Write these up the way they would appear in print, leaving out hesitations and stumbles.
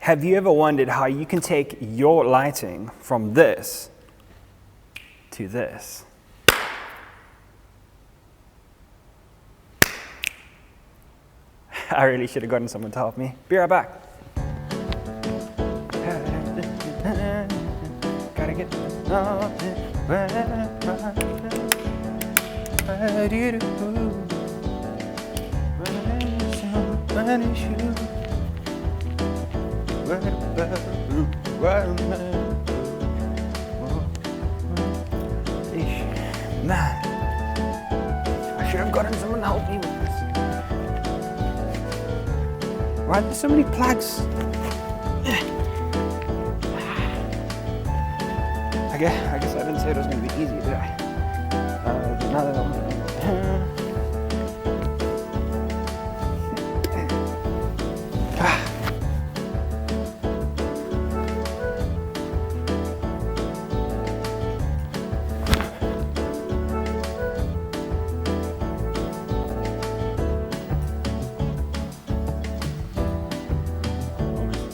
Have you ever wondered how you can take your lighting from this to this? I really should have gotten someone to help me. Be right back. Gotta get man, I should have gotten someone to help me with this. Why are there so many plugs? I guess I didn't say it was going to be easy, did I? Another one.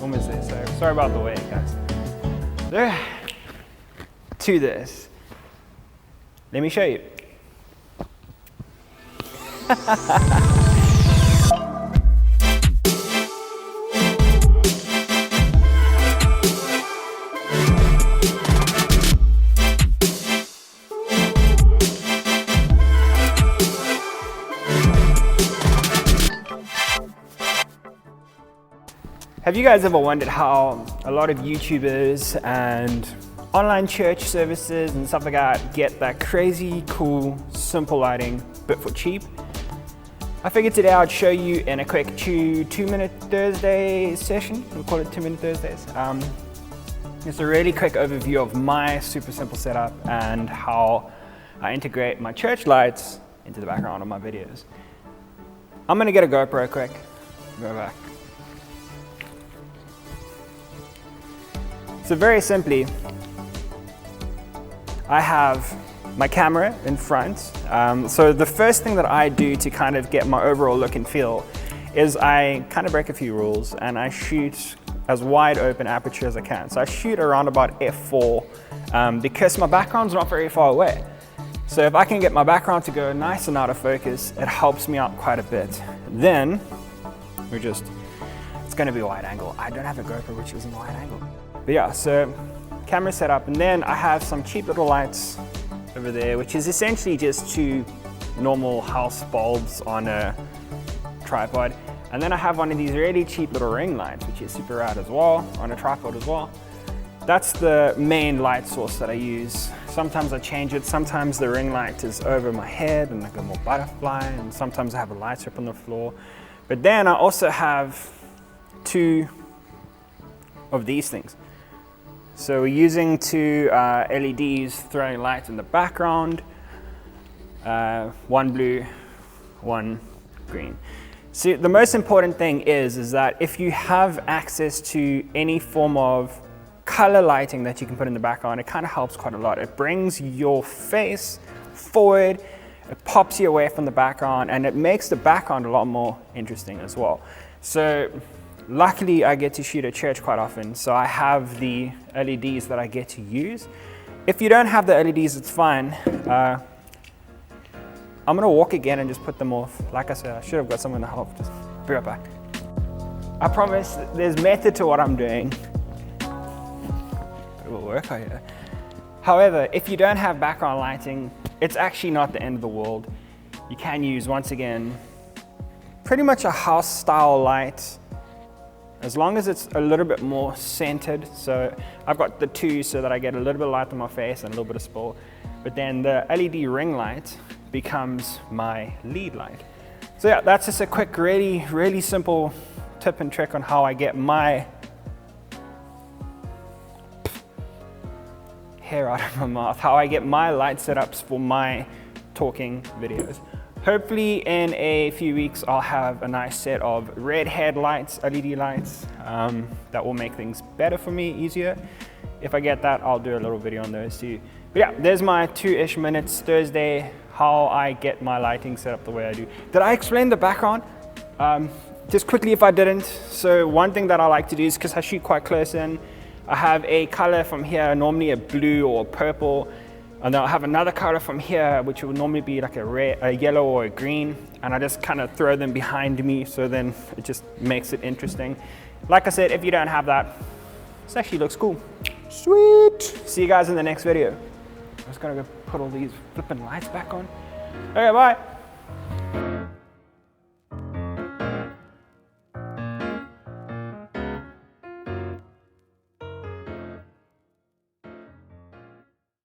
Almost there, so sorry about the wait, guys. There. To this. Let me show you. Have you guys ever wondered how a lot of YouTubers and online church services and stuff like that get that crazy cool simple lighting but for cheap? I figured today I'd show you in a quick 2-minute Thursday session. We'll call it 2-minute Thursdays. Just a really quick overview of my super simple setup and how I integrate my church lights into the background of my videos. I'm gonna get a GoPro quick. Go back. So very simply, I have my camera in front. So the first thing that I do to kind of get my overall look and feel is I kind of break a few rules and I shoot as wide open aperture as I can. So I shoot around about f4 because my background's not very far away. So if I can get my background to go nice and out of focus, it helps me out quite a bit. Then it's gonna be wide angle. I don't have a GoPro which isn't wide angle. But yeah, so camera setup, and then I have some cheap little lights over there, which is essentially just 2 normal house bulbs on a tripod. And then I have one of these really cheap little ring lights, which is super rad as well, on a tripod as well. That's the main light source that I use. Sometimes I change it, sometimes the ring light is over my head and like a more butterfly, and sometimes I have a light strip on the floor. But then I also have 2 of these things. So we're using 2 LEDs throwing light in the background, 1 blue, 1 green. So the most important thing is that if you have access to any form of color lighting that you can put in the background, it kind of helps quite a lot. It brings your face forward, it pops you away from the background, and it makes the background a lot more interesting as well. So luckily, I get to shoot at church quite often, so I have the LEDs that I get to use. If you don't have the LEDs, it's fine. I'm gonna walk again and just put them off. Like I said, I should have got someone to help. Just be right back. I promise there's method to what I'm doing. It will work out here. However, if you don't have background lighting, it's actually not the end of the world. You can use, once again, pretty much a house style light, as long as it's a little bit more centered. So I've got the 2 so that I get a little bit of light on my face and a little bit of spill. But then the LED ring light becomes my lead light. So yeah, that's just a quick, really simple tip and trick on how I get my hair out of my mouth, how I get my light setups for my talking videos. Hopefully in a few weeks I'll have a nice set of red headlights, LED lights, that will make things better for me, easier. If I get that, I'll do a little video on those too. But yeah, there's my 2-ish minutes Thursday, how I get my lighting set up the way I do. Did I explain the background? just quickly if I didn't, so one thing that I like to do is, because I shoot quite close in, I have a color from here, normally a blue or a purple, and then I'll have another color from here, which will normally be like a red, a yellow or a green, and I just kind of throw them behind me, so then it just makes it interesting. Like I said, if you don't have that, this actually looks cool. Sweet! See you guys in the next video. I'm just gonna go put all these flipping lights back on. Okay, bye.